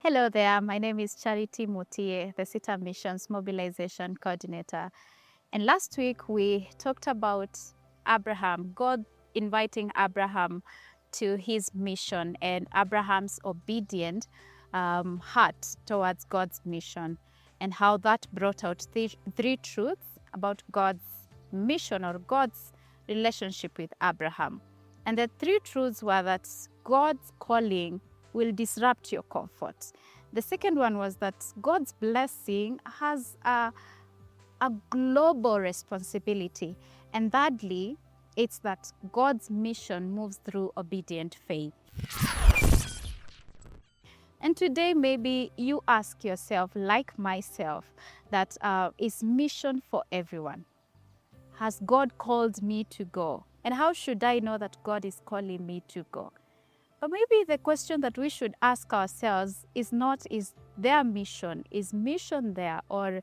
Hello there, my name is Mutie, the CITAM Missions Mobilization Coordinator. And last week we talked about Abraham, God inviting Abraham to his mission and Abraham's obedient heart towards God's mission, and how that brought out three truths about God's mission or God's relationship with Abraham. And the three truths were that God's calling will disrupt your comfort. The second one was that God's blessing has a global responsibility. And thirdly, it's that God's mission moves through obedient faith. And today, maybe you ask yourself, like myself, that is mission for everyone? Has God called me to go? And how should I know that God is calling me to go? But maybe the question that we should ask ourselves is not, is there mission? Is mission there? Or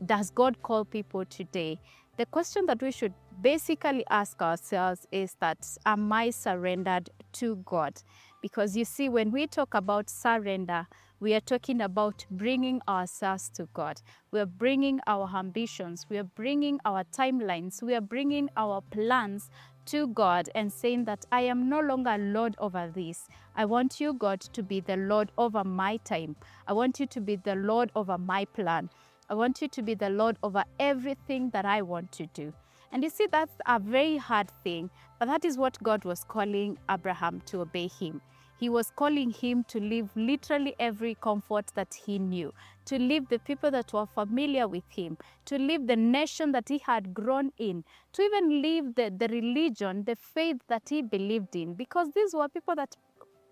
does God call people today? The question that we should basically ask ourselves is that, am I surrendered to God? Because you see, when we talk about surrender, we are talking about bringing ourselves to God. We are bringing our ambitions. We are bringing our timelines. We are bringing our plans to God and saying that I am no longer Lord over this. I want you, God, to be the Lord over my time. I want you to be the Lord over my plan. I want you to be the Lord over everything that I want to do. And you see, that's a very hard thing, but that is what God was calling Abraham to obey him. He was calling him to leave literally every comfort that he knew, to leave the people that were familiar with him, to leave the nation that he had grown in, to even leave the religion, the faith that he believed in, because these were people that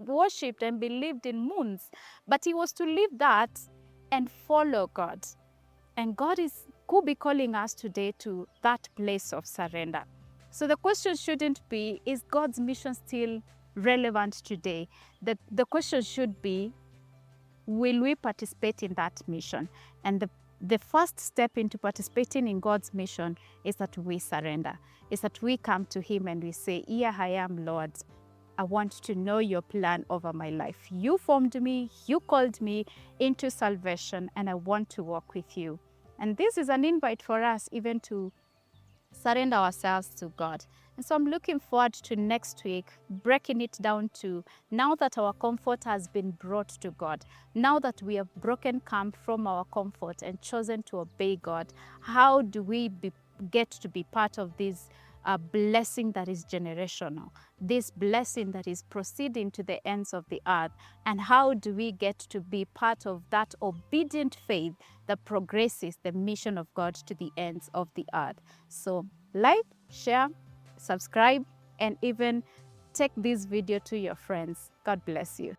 worshipped and believed in moons. But he was to leave that and follow God. And God could be calling us today to that place of surrender. So the question shouldn't be, is God's mission still relevant today? The question should be, will we participate in that mission? And the first step into participating in God's mission is that we surrender. Is that we come to him and we say, here I am, Lord. I want to know your plan over my life. You formed me, you called me into salvation, and I want to walk with you. And this is an invite for us even to surrender ourselves to God. And so I'm looking forward to next week, breaking it down to, now that our comfort has been brought to God, now that we have broken camp from our comfort and chosen to obey God, how do we get to be part of this blessing that is generational, this blessing that is proceeding to the ends of the earth? And how do we get to be part of that obedient faith that progresses the mission of God to the ends of the earth? So like, share, subscribe, and even take this video to your friends. God bless you.